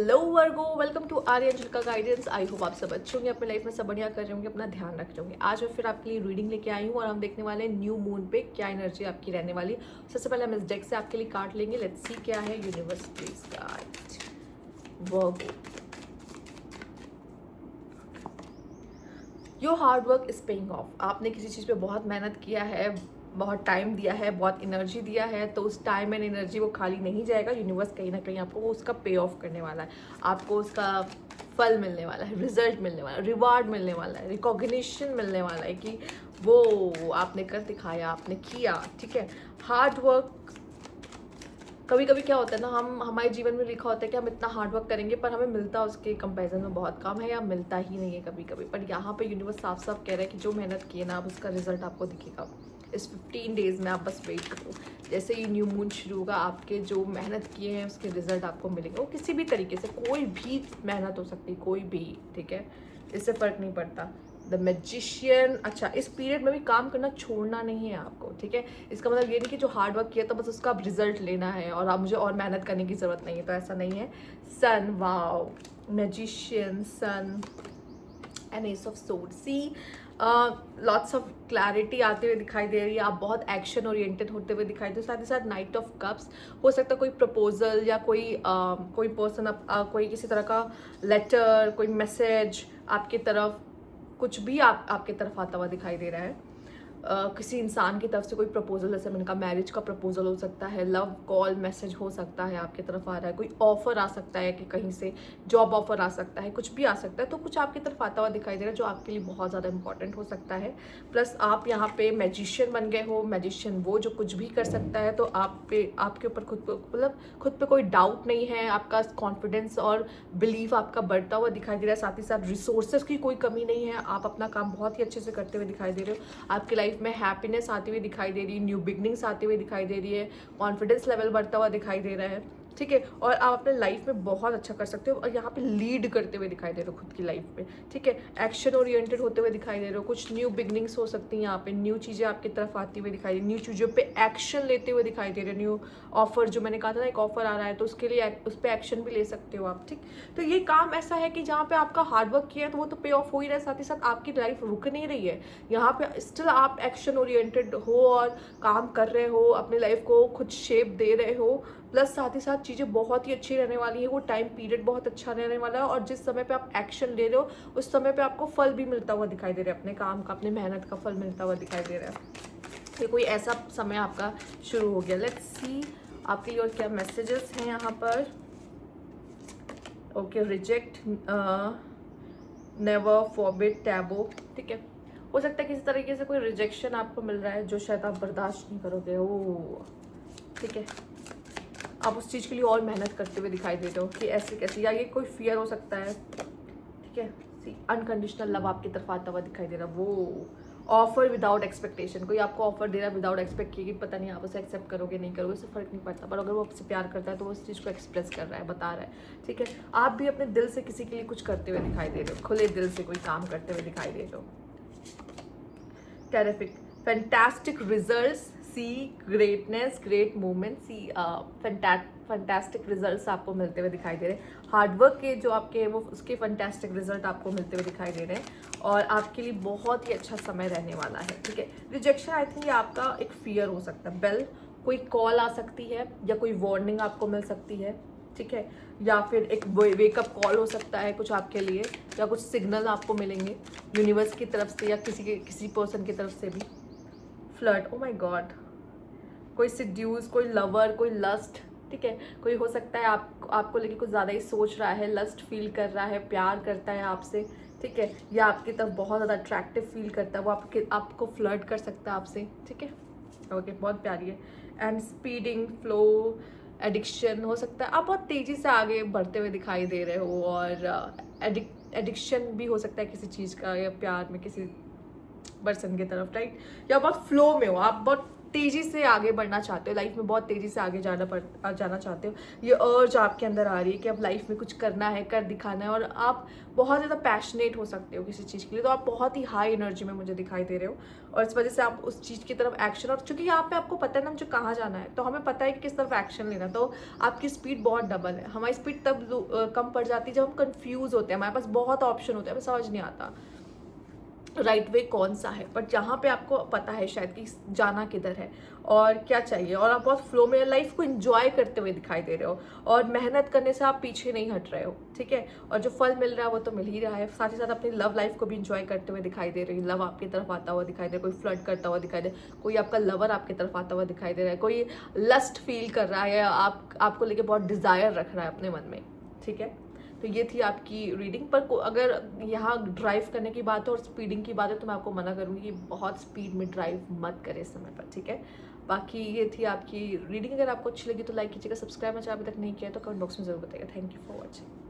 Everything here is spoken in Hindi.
Hello Virgos, welcome to Aryan का गाइडेंस। आई होप आप सब अच्छे होंगे, अपने लाइफ में सब बढ़िया कर रहे होंगे, अपना ध्यान रख रहे होंगे। आज मैं फिर आपके लिए रीडिंग लेके आई हूँ और हम देखने वाले हैं न्यू मून पे क्या एनर्जी आपकी रहने वाली है। सबसे पहले हम इस डेक से आपके लिए कार्ड लेंगे। लेट्स सी क्या है। Universe please guide Virgo, your hard work is paying off. आपने किसी चीज़ पे बहुत मेहनत किया है, बहुत टाइम दिया है, बहुत एनर्जी दिया है, तो उस टाइम एंड एनर्जी वो खाली नहीं जाएगा। यूनिवर्स कहीं ना कहीं आपको उसका पे ऑफ करने वाला है, आपको उसका फल मिलने वाला है, रिजल्ट मिलने वाला है, रिवार्ड मिलने वाला है, रिकॉग्निशन मिलने वाला है कि वो आपने कर दिखाया, आपने किया। ठीक है, हार्ड वर्क। कभी कभी क्या होता है ना, हम हमारे जीवन में लिखा होता है कि हम इतना हार्ड वर्क करेंगे पर हमें मिलता उसके कंपैरिजन में बहुत कम है या मिलता ही नहीं है कभी कभी। पर यहाँ पे यूनिवर्स साफ साफ कह रहा है कि जो मेहनत की है ना, अब उसका रिजल्ट आपको दिखेगा। इस 15 डेज में आप बस वेट करो। जैसे ही न्यू मून शुरू होगा, आपके जो मेहनत किए हैं उसके रिजल्ट आपको मिलेंगे। वो किसी भी तरीके से, कोई भी मेहनत हो सकती है, कोई भी। ठीक है, इससे फर्क नहीं पड़ता। The magician. अच्छा, इस पीरियड में भी काम करना छोड़ना नहीं है आपको। ठीक है, इसका मतलब ये नहीं कि जो हार्ड वर्क किया तो बस उसका रिजल्ट लेना है और आप मुझे और मेहनत करने की ज़रूरत नहीं है, तो ऐसा नहीं है। Sun, wow, magician, sun and ace of sword. See, lots of clarity आते हुए दिखाई दे रही है। आप बहुत एक्शन ओरिएंटेड होते हुए दिखाई दे। साथ ही साथ नाइट ऑफ कप्स। हो सकता है कोई प्रपोजल या कोई पर्सन, कोई किसी तरह का लेटर, कोई मैसेज आपकी तरफ, कुछ भी आपके तरफ आता हुआ दिखाई दे रहा है। किसी इंसान की तरफ से कोई प्रपोजल, जैसे मैंने कहा मैरिज का प्रपोजल हो सकता है, लव कॉल मैसेज हो सकता है, आपकी तरफ आ रहा है। कोई ऑफर आ सकता है कि कहीं से जॉब ऑफर आ सकता है, कुछ भी आ सकता है। तो कुछ आपकी तरफ आता हुआ दिखाई दे रहा है जो आपके लिए बहुत ज़्यादा इंपॉर्टेंट हो सकता है। प्लस आप यहाँ पे मैजिशियन बन गए हो। मैजिशियन वो जो कुछ भी कर सकता है, तो आपके ऊपर खुद पे कोई डाउट नहीं है। आपका कॉन्फिडेंस और बिलीव आपका बढ़ता हुआ दिखाई दे रहा है। साथ ही साथ रिसोर्सेज की कोई कमी नहीं है। आप अपना काम बहुत ही अच्छे से करते हुए दिखाई दे रहे हो। आपकी लाइफ में हैप्पीनेस आती हुई दिखाई दे रही है, न्यू बिगनिंग्स आती हुई दिखाई दे रही है, कॉन्फिडेंस लेवल बढ़ता हुआ दिखाई दे रहा है। ठीक है, और आप अपने लाइफ में बहुत अच्छा कर सकते हो और यहाँ पे लीड करते हुए दिखाई दे रहे हो खुद की लाइफ में। ठीक है, एक्शन ओरिएंटेड होते हुए दिखाई दे रहे हो। कुछ न्यू बिगनिंग्स हो सकती हैं, यहाँ पे न्यू चीज़ें आपकी तरफ आती हुई दिखाई दे, न्यू चीज़ों पे एक्शन लेते हुए दिखाई दे रहे हो। न्यू ऑफर, जो मैंने कहा था ना, एक ऑफर आ रहा है तो उसके लिए उस पर एक्शन भी ले सकते हो आप। ठीक, तो ये काम ऐसा है कि जहाँ पे आपका हार्डवर्क किया है तो वो तो पे ऑफ हो ही रहा है, साथ ही साथ आपकी लाइफ रुक नहीं रही है। यहाँ पे स्टिल आप एक्शन ओरिएंटेड हो और काम कर रहे हो, अपनी लाइफ को खुद शेप दे रहे हो। प्लस साथ ही साथ चीज़ें बहुत ही अच्छी रहने वाली है। वो टाइम पीरियड बहुत अच्छा रहने वाला है और जिस समय पे आप एक्शन ले रहे हो उस समय पे आपको फल भी मिलता हुआ दिखाई दे रहा है। अपने काम का, अपनी मेहनत का फल मिलता हुआ दिखाई दे रहा है। ये कोई ऐसा समय आपका शुरू हो गया। लेट्स सी आपके लिए और क्या मैसेजेस हैं यहाँ पर। Okay, reject, never, forbid, taboo. ठीक है, हो सकता है किसी तरीके से कोई रिजेक्शन आपको मिल रहा है जो शायद आप बर्दाश्त नहीं करोगे। ओ, ठीक है, आप उस चीज़ के लिए और मेहनत करते हुए दिखाई दे रहे हो कि ऐसे कैसे, या ये कोई फियर हो सकता है। ठीक है, सी, अनकंडीशनल लव आपकी तरफ आता हुआ दिखाई दे रहा है। वो ऑफर विदाउट एक्सपेक्टेशन, कोई आपको ऑफर दे रहा है विदाउट एक्सपेक्ट किए कि पता नहीं आप उसे एक्सेप्ट करोगे नहीं करोगे, इससे फर्क नहीं पड़ता। पर अगर वो आपसे प्यार करता है तो वो उस चीज़ को एक्सप्रेस कर रहा है, बता रहा है। ठीक है, आप भी अपने दिल से किसी के लिए कुछ करते हुए दिखाई दे रहे हो, खुले दिल से कोई काम करते हुए दिखाई दे रहे हो। टेरिफिक, फैंटास्टिक रिजल्ट्स, सी ग्रेटनेस, ग्रेट मूवमेंट। सी, फैंटास्टिक रिजल्ट्स आपको मिलते हुए दिखाई दे रहे हैं। हार्डवर्क के जो आपके वो उसके फैंटास्टिक रिजल्ट आपको मिलते हुए दिखाई दे रहे हैं और आपके लिए बहुत ही अच्छा समय रहने वाला है। ठीक है, रिजेक्शन, आई थिंक ये आपका एक फियर हो सकता है। बेल, कोई कॉल आ सकती है या कोई वार्निंग आपको मिल सकती है। ठीक है, या फिर एक वेकअप कॉल हो सकता है कुछ आपके लिए, या कुछ सिग्नल आपको मिलेंगे यूनिवर्स की तरफ से या किसी पर्सन की तरफ से भी। फ्लर्ट, ओ माय गॉड, कोई सिड्यूस, कोई लवर, कोई लस्ट। ठीक है, कोई हो सकता है आपको लेके कुछ ज़्यादा ही सोच रहा है, लस्ट फील कर रहा है, प्यार करता है आपसे। ठीक है, या आपकी तरफ बहुत ज़्यादा अट्रैक्टिव फील करता है, वो आपको फ्लर्ट कर सकता है आपसे। ठीक है, ओके, बहुत प्यारी है। एंड स्पीडिंग, फ्लो, एडिक्शन, हो सकता है आप बहुत तेज़ी से आगे बढ़ते हुए दिखाई दे रहे हो और एडिक्शन भी हो सकता है किसी चीज़ का, या प्यार में किसी पर्सन की तरफ, राइट। या बहुत फ्लो में हो, आप बहुत तेज़ी से आगे बढ़ना चाहते हो, लाइफ में बहुत तेज़ी से आगे जाना चाहते हो, ये अर्ज आपके अंदर आ रही है कि अब लाइफ में कुछ करना है, कर दिखाना है, और आप बहुत ज़्यादा पैशनेट हो सकते हो किसी चीज़ के लिए, तो आप बहुत ही हाई एनर्जी में मुझे दिखाई दे रहे हो, और इस वजह से आप उस चीज़ की तरफ एक्शन, और चूंकि यहाँ पे आपको पता है ना मुझे कहाँ जाना है, तो हमें पता है कि किस तरफ एक्शन लेना, तो आपकी स्पीड बहुत डबल है। हमारी स्पीड तब कम पड़ जाती है जब हम कंफ्यूज होते हैं, हमारे पास बहुत ऑप्शन होते हैं, हमें समझ नहीं आता राइट वे कौन सा है, बट जहाँ पे आपको पता है शायद कि जाना किधर है और क्या चाहिए, और आप बहुत फ्लो में लाइफ को एंजॉय करते हुए दिखाई दे रहे हो, और मेहनत करने से आप पीछे नहीं हट रहे हो, ठीक है, और जो फल मिल रहा है वो तो मिल ही रहा है। साथ ही साथ अपनी लव लाइफ को भी एंजॉय करते हुए दिखाई दे रही है, लव आपकी तरफ आता हुआ दिखाई दे रहा है, कोई फ्लर्ट करता हुआ दिखाई दे रहा है, कोई आपका लवर आपकी तरफ आता हुआ दिखाई दे रहा है, कोई लस्ट फील कर रहा है, या आपको लेके बहुत डिजायर रख रहा है अपने मन में, ठीक है। तो ये थी आपकी रीडिंग। पर अगर यहाँ ड्राइव करने की बात है और स्पीडिंग की बात है तो मैं आपको मना करूँगी कि बहुत स्पीड में ड्राइव मत करें इस समय पर, ठीक है। बाकी ये थी आपकी रीडिंग। अगर आपको अच्छी लगी तो लाइक कीजिएगा, सब्सक्राइब अगर अभी तक नहीं किया तो कमेंट बॉक्स में जरूर बताइएगा। Thank you for watching.